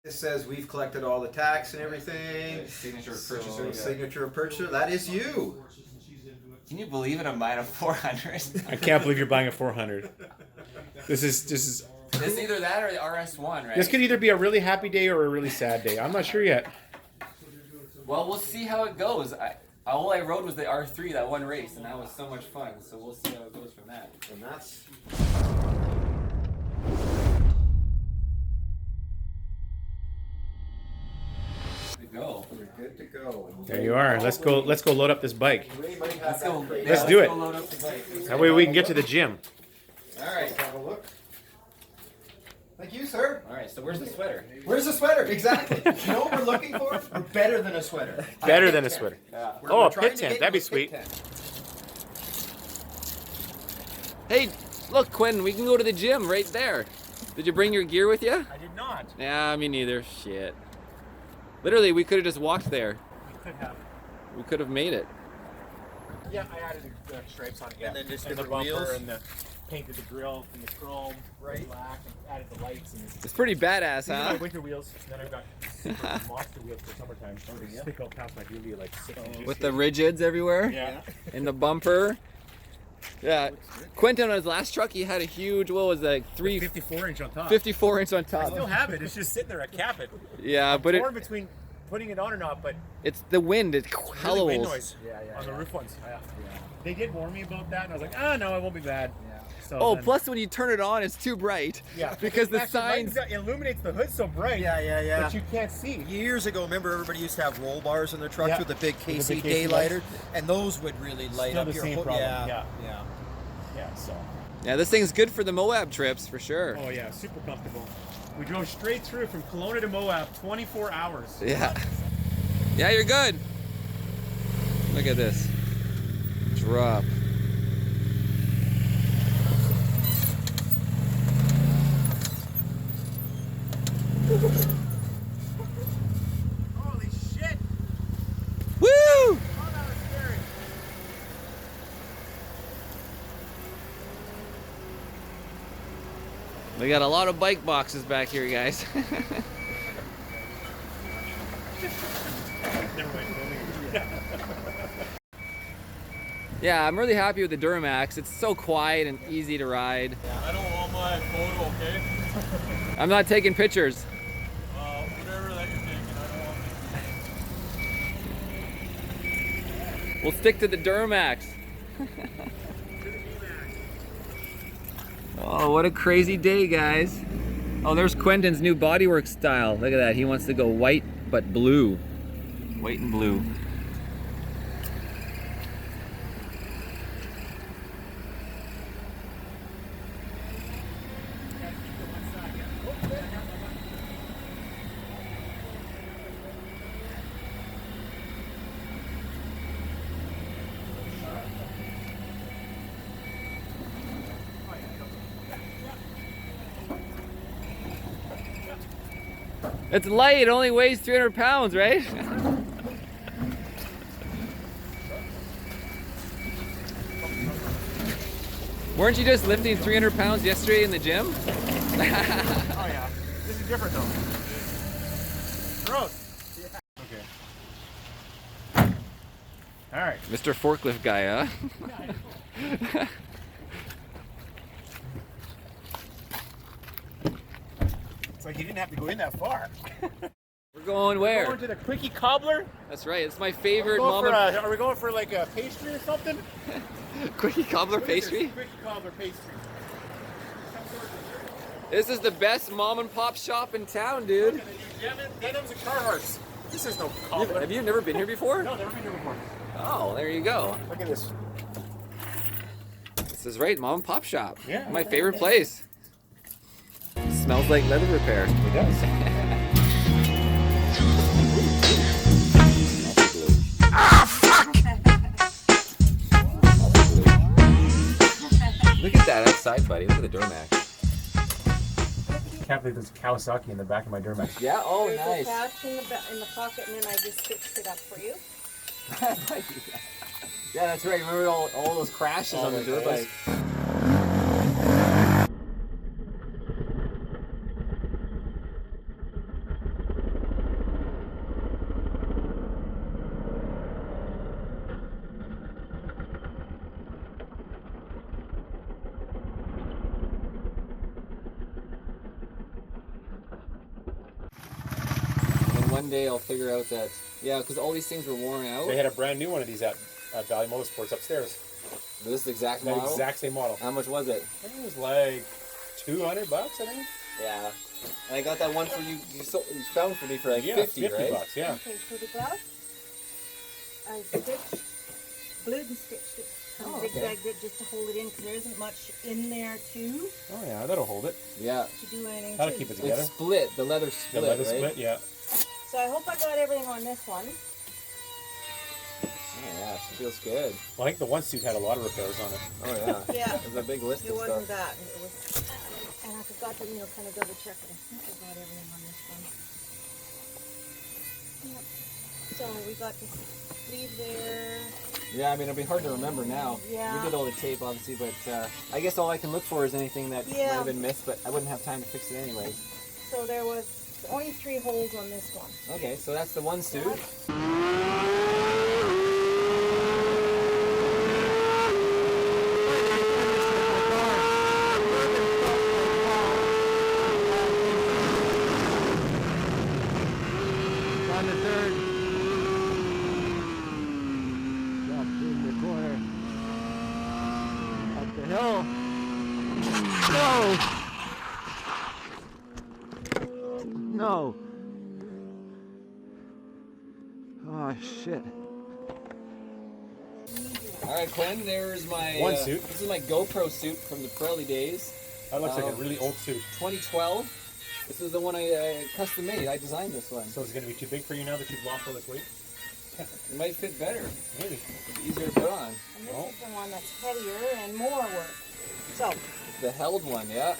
It says we've collected all the tax and everything. Signature of purchaser. Signature of purchaser. That is you. Can you believe it? I'm buying a 400. I can't believe you're buying a 400. This is It's either that or the RS1, right? this could either be a really happy day or a really sad day. I'm not sure yet. Well, we'll see how it goes. All I rode was the R3 that one race, and that was so much fun. So we'll see how it goes from that. And that's. Go. We're good to go. There you are. Let's go load up this bike. Let's go. Let's do it. Go load up the bike. That way we can get to the gym. All right, have a look. Thank you, sir. All right. So where's the sweater? Where's the sweater? Exactly. You know what we're looking for? We're better than a sweater. Better than a sweater. Yeah. Oh, a trying pit to tent. get That'd be you a sweet. pit tent. Hey, look, Quinn. We can go to the gym right there. Did you bring your gear with you? I did not. Yeah, me neither. Shit. Literally, we could have just walked there. We could have. We could have made it. Yeah, I added the stripes on it. Yeah. And then just the different bumper wheels? and the painted the grill and the chrome Right. black and added the lights and It's pretty badass, these are huh? my winter wheels. And then I've got super monster wheels for summertime. Stick out past my wheelie like 6 inches. With the rigids everywhere. Yeah. In the bumper. Yeah. Quentin on his last truck, he had a huge, what was that, 54-inch on top. 54-inch on I still top. have it. It's just sitting there. I cap it. Yeah, but Torn between putting it on or not, but it's the wind. It really wind howls. noise on the roof ones. Yeah. They did warn me about that, and I was like, oh no, it won't be bad. So Oh, then, plus when you turn it on, it's too bright. yeah, Because the Actually, signs. it illuminates the hood so bright. Yeah. That you can't see. Years ago, remember everybody used to have roll bars in their trucks Yeah. with the big With the KC big KC daylighter, and those would really light Still up the your same hood. problem. Yeah. Yeah. So. Yeah, this thing's good for the Moab trips for sure. Oh yeah, super comfortable. We drove straight through from Kelowna to Moab, 24 hours. Yeah. Yeah, you're good. Look at this. Drop. Holy shit! Woo! Oh, that was scary. We got a lot of bike boxes back here, guys. Never mind. Yeah, I'm really happy with the Duramax. It's so quiet and easy to ride. I don't want my photo, okay? I'm not taking pictures. Whatever that you're taking, I don't want. We'll stick to the Duramax. Oh, what a crazy day, guys. Oh, there's Quentin's new bodywork style. Look at that. He wants to go white, but blue. White and blue. It's light, it only weighs 300 pounds, right? Weren't you just lifting 300 pounds yesterday in the gym? Oh yeah. This is different though. Gross. Yeah. Okay. All right. Mr. Forklift guy, huh? It's like you didn't have to go in that far. We're going where? Going to the quickie cobbler. That's right, it's my favorite Going for mama. are we going for like a pastry or something? Quickie cobbler What is this? pastry? Quickie cobbler pastry. This is the best mom and pop shop in town, dude. Denims and Carhartts. This is no cobbler. Have you never been here before? No, never been here before. Oh, there you go. Look at this. This is right, mom and pop shop. Yeah. My favorite place. Smells like leather repair. It does. Look at that outside, buddy. Look at the Duramax. Can't believe there's a Kawasaki in the back of my Duramax. Yeah, oh, There's nice. a pouch in the pocket, and then I just fixed it up for you. Yeah, that's right. Remember all those crashes on the dirt bike? one day I'll figure out that, yeah, because all these things were worn out. They had a brand new one of these at ValleyMotoSport's upstairs. This is the exact The model? exact same model. How much was it? I think it was like $200, I think. Yeah. And I got that one for you, you found for me for like 50, right? $50, yeah. Okay, so the glove, I stitched, glued and stitched it, and zigzagged it just to hold it in, because there isn't much in there Oh yeah, that'll hold it. Yeah. to do anything That'll to. keep it together. It's split, the leather split, The leather right? split, yeah. So I hope I got everything on this one. Oh yeah, it feels good. Well, I think the one suit had a lot of repairs on it. Oh yeah. Yeah. There's a big list It of wasn't stuff. that, it was, and I forgot to, kind of double check it. I think I got everything on this one. Yep. So we got the sleeve there. Yeah, I mean, it'll be hard to remember now. Yeah. We did all the tape, obviously, but I guess all I can look for is anything that might have been missed, but I wouldn't have time to fix it anyways. So there was only 3 holes on this one. Okay, so that's the one suit. On the third. Jump in the corner. Up the hill. No! No! Oh shit. Alright, Quinn, there's my One suit. This is my GoPro suit from the Pirelli days. That looks like a really old suit. 2012. This is the one I custom made. I designed this one. So is it going to be too big for you now that you've lost all this weight? It might fit better. Maybe. It's easier to put on. And this is the one that's heavier and more work. So, The held one, yeah.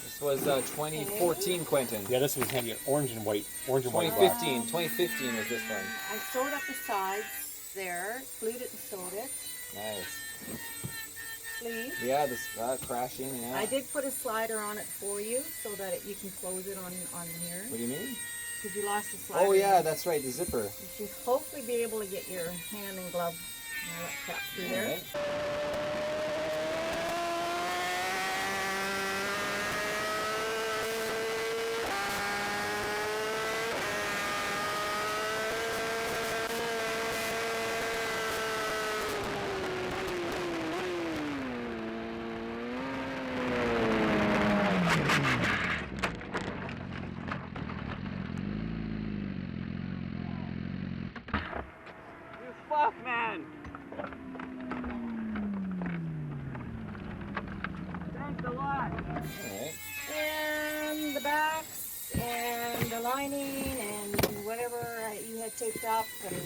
This was 2014, Quentin. Yeah, this was handy. Orange and white. Orange and white. black. 2015 was this one. I sewed up the sides there, glued it and sewed it. Nice. Sleeve. Yeah, this crashing, yeah. I did put a slider on it for you so that you can close it on here. What do you mean? Because you lost the slider. Oh yeah, that's right, the zipper. You should hopefully be able to get your hand and glove and all that crap through there. Alright. Fuck, man! Thanks a lot. Alright. And the backs and the lining and whatever you had taped up and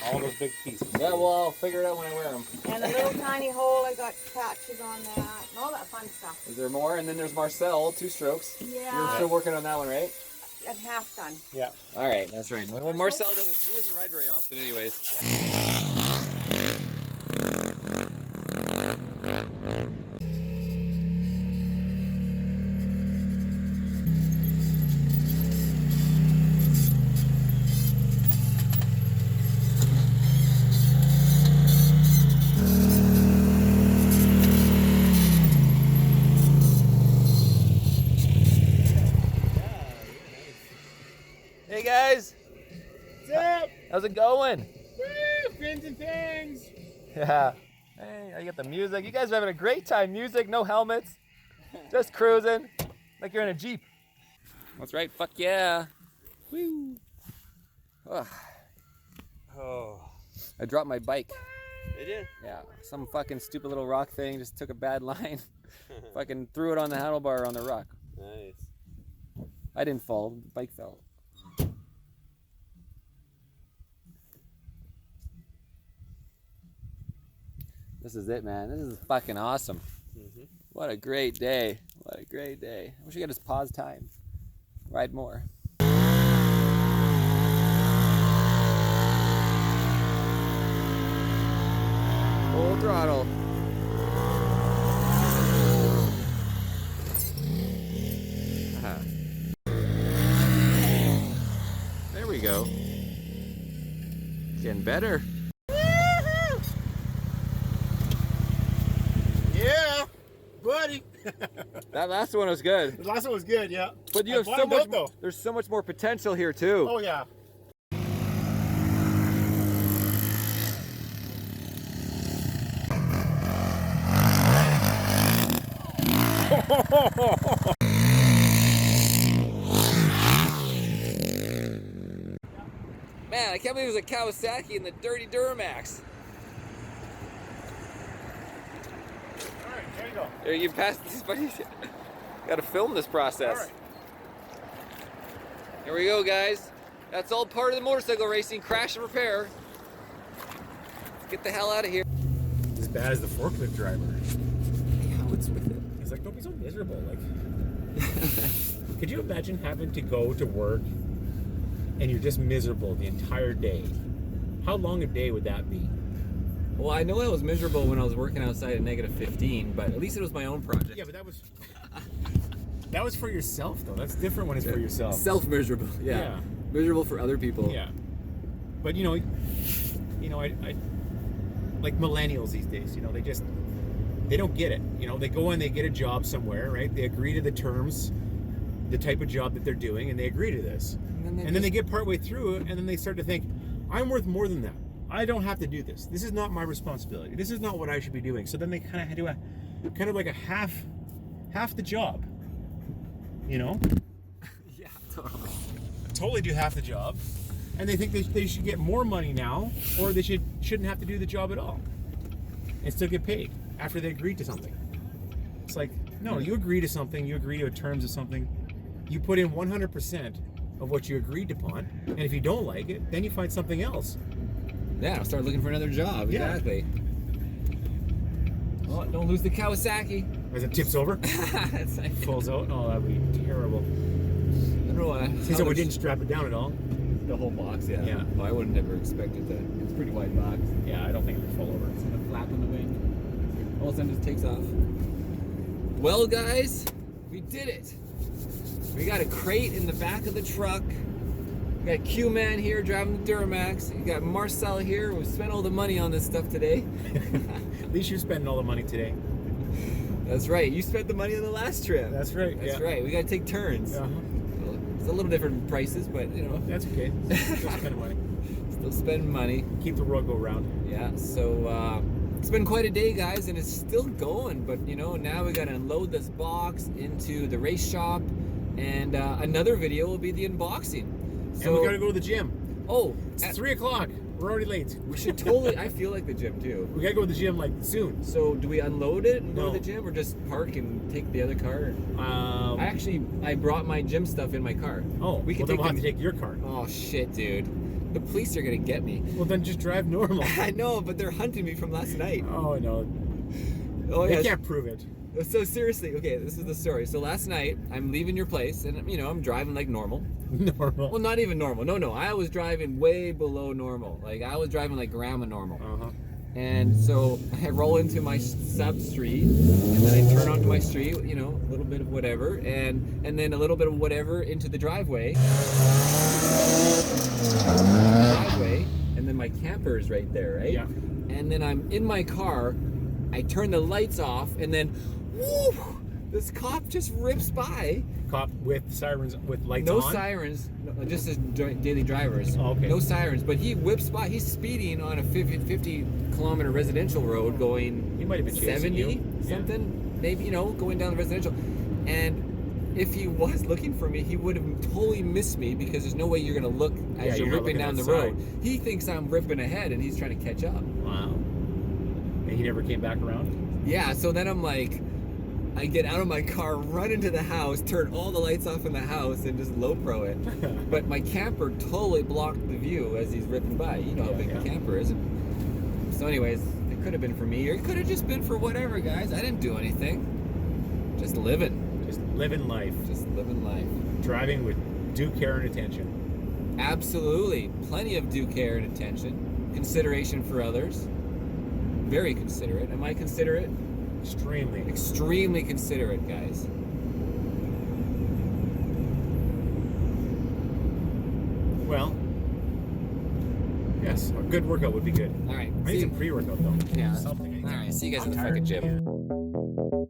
All those big pieces. Yeah, well, I'll figure it out when I wear them. a little tiny hole. I got patches on that and all that fun stuff. Is there more? And then there's Marcel, 2 strokes. Yeah. You're still working on that one, right? I'm half done. Yeah. Alright, that's right. Well, Marcel doesn't ride very often anyways. Hey guys! What's up? How's it going? Woo! Fins and fangs! Yeah. Hey, I got the music. You guys are having a great time. Music, no helmets. Just cruising. Like you're in a Jeep. That's right. Fuck yeah. Woo. Ugh. Oh. I dropped my bike. Did you? Yeah. Some fucking stupid little rock thing. Just took a bad line. Fucking threw it on the handlebar on the rock. Nice. I didn't fall. The bike fell. This is it, man. This is fucking awesome. What a great day. What a great day. I wish we could just pause time. Ride more. Full full throttle. There we go. Getting better. Yeah, buddy. That last one was good. The last one was good, yeah. But you have so much. There's so much more potential here too. Oh yeah. Man, I can't believe it was a Kawasaki and the dirty Duramax. Alright, there you go. There, you passed this, buddy. Gotta film this process. Alright. Here we go, guys. That's all part of the motorcycle racing, crash and repair. Let's get the hell out of here. As bad as the forklift driver. Yeah, what's with it? He's like, don't be so miserable. Like, could you imagine having to go to work and you're just miserable the entire day? How long a day would that be? Well, I know I was miserable when I was working outside at -15, but at least it was my own project. Yeah, but that was for yourself though. That's different when it's for yourself. Self-miserable, yeah. Miserable for other people. Yeah. But I like millennials these days, they don't get it. They go and they get a job somewhere, right? They agree to the terms, the type of job that they're doing, and they agree to this. And then they get partway through it, and then they start to think, I'm worth more than that. I don't have to do this. This is not my responsibility. This is not what I should be doing. So then they kind of do kind of like a half the job, Yeah, totally. Totally do half the job, and they think they should get more money now, or they shouldn't have to do the job at all, and still get paid after they agreed to something. It's like, no, you agree to something, you agree to terms of something, you put in 100% of what you agreed upon, and if you don't like it, then you find something else. Yeah, I'll start looking for another job. Yeah. Exactly. Oh, don't lose the Kawasaki. As it tips over, That's like, falls out. Oh, that'd be terrible. I don't know why. So we didn't strap it down at all. The whole box, yeah. Yeah. Well, I would have never expected that. It's a pretty wide box. Yeah, I don't think it would fall over. It's gonna flap on the wing. All of a sudden, it just takes off. Well, guys, we did it. We got a crate in the back of the truck. We got QMan here driving the Duramax. You got Marcel here. We spent all the money on this stuff today. At least you're spending all the money today. That's right. You spent the money on the last trip. That's right. That's right. We got to take turns. Uh-huh. It's a little different prices, but That's okay. Still spending money. Still spending money. Keep the world go round. Yeah. So it's been quite a day, guys, and it's still going. But now we got to unload this box into the race shop, and another video will be the unboxing. So, And we gotta go to the gym. Oh, It's 3 o'clock. We're already late. we should totally. I feel like the gym too. We gotta go to the gym like soon. So do we unload it and go No. to the gym, or just park and take the other car? I brought my gym stuff in my car. We can then we'll have to take your car. Oh shit, dude! The police are gonna get me. Well, then just drive normal. I know, but they're hunting me from last night. Oh no, Oh they yeah. can't prove it. So seriously, okay, this is the story. So last night, I'm leaving your place, and I'm driving like normal. Normal. Well, not even normal. No, I was driving way below normal. Like I was driving like grandma normal. And so I roll into my sub street, and then I turn onto my street, a little bit of whatever, and then a little bit of whatever into the driveway. And then my camper is right there, right? Yeah. And then I'm in my car, I turn the lights off, and then, whoo, this cop just rips by. Cop with sirens, with lights No on? sirens, just as daily drivers. Oh, okay. No sirens, but he whips by. He's speeding on a 50-kilometer residential road going He might have been chasing 70 you. something, maybe, going down the residential. And if he was looking for me, he would have totally missed me, because there's no way you're going to look as you're you're not ripping looking down the road. outside. He thinks I'm ripping ahead, and he's trying to catch up. Wow. And he never came back around? Yeah, so then I'm like, I get out of my car, run into the house, turn all the lights off in the house, and just low pro it. But my camper totally blocked the view as he's ripping by. You know how big the camper is. So anyways, it could have been for me, or it could have just been for whatever, guys. I didn't do anything. Just living. Just living life. Just living life. Driving with due care and attention. Absolutely. Plenty of due care and attention. Consideration for others. very considerate. Am I considerate? Extremely. Extremely considerate, guys. Well, yes, a good workout would be good. All right. I need some pre-workout though. Yeah. Something. All right. See you guys I'm in the tired. fucking gym.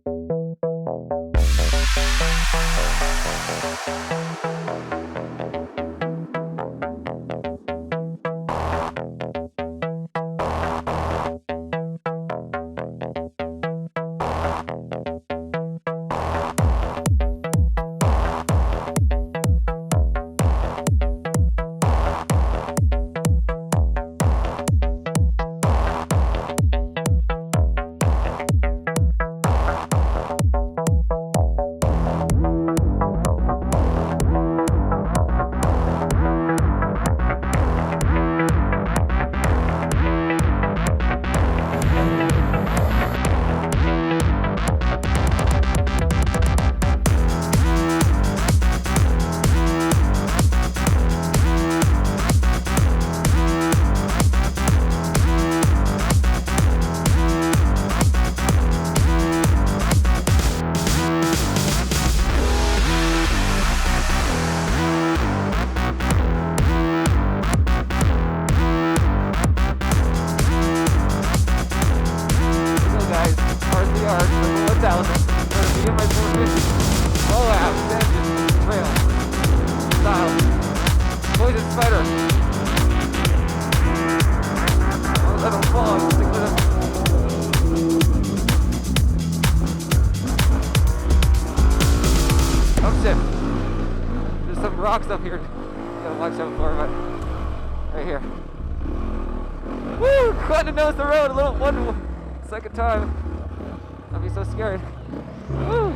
Rocks up here. Gotta watch out for, but right here. Woo! Glad to nose the road a little second time. I'd be so scared. Woo!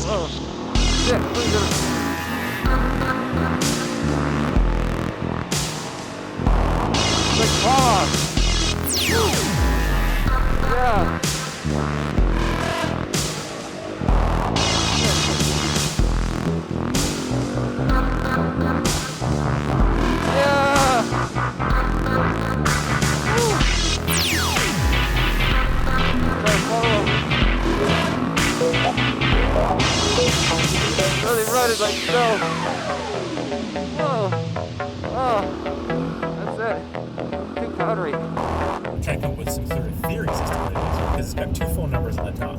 Whoa! Shit! Like fog. Woo! Yeah. Really run it like so. Whoa. Oh. That's it. Too powdery. I'm trying to come up with some sort of theories as to what it is, because it's got two phone numbers on the top.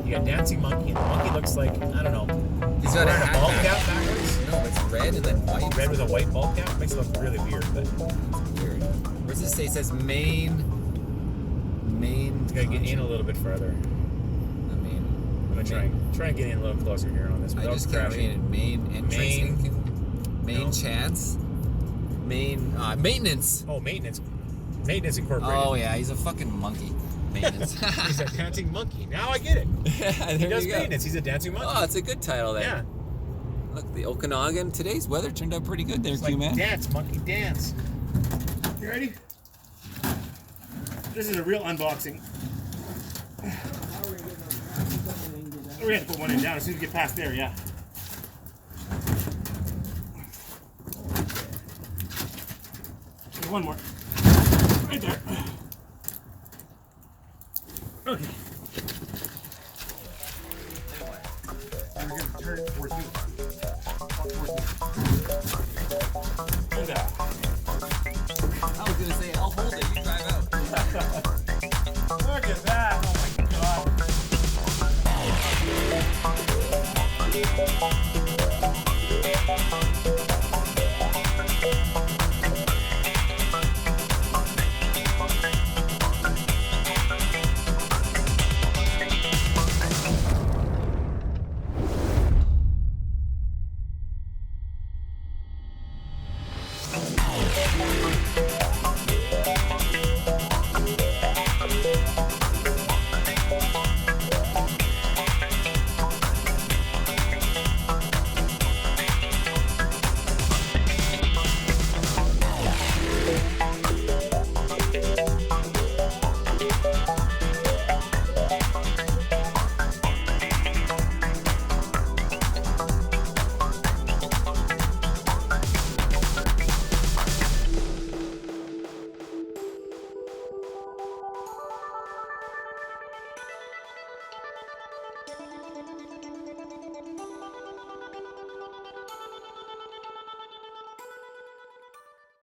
You got Dancing Monkey, and the monkey looks like, I don't know. He's got a wearing hat ball back. cap backwards. No, it's red and then white. Red with a white ball cap makes it look really weird, but Weird. Where's this say? It says main. you gotta get in a little bit further. I'm gonna try and get in a little closer here on this I without just can't read it. crashing. Main entrance. Main No. chance. Main maintenance. Oh, maintenance. Maintenance Incorporated. Oh yeah, he's a fucking monkey. Maintenance. He's a dancing monkey. Now I get it. He does maintenance. He's a dancing monkey. Oh, it's a good title there. Yeah. Look, the Okanagan. Today's weather turned out pretty good there, It's like QMan. dance, monkey, dance. You ready? This is a real unboxing. We're gonna put one in down as soon as we get past there, yeah. One more. Right there. Okay.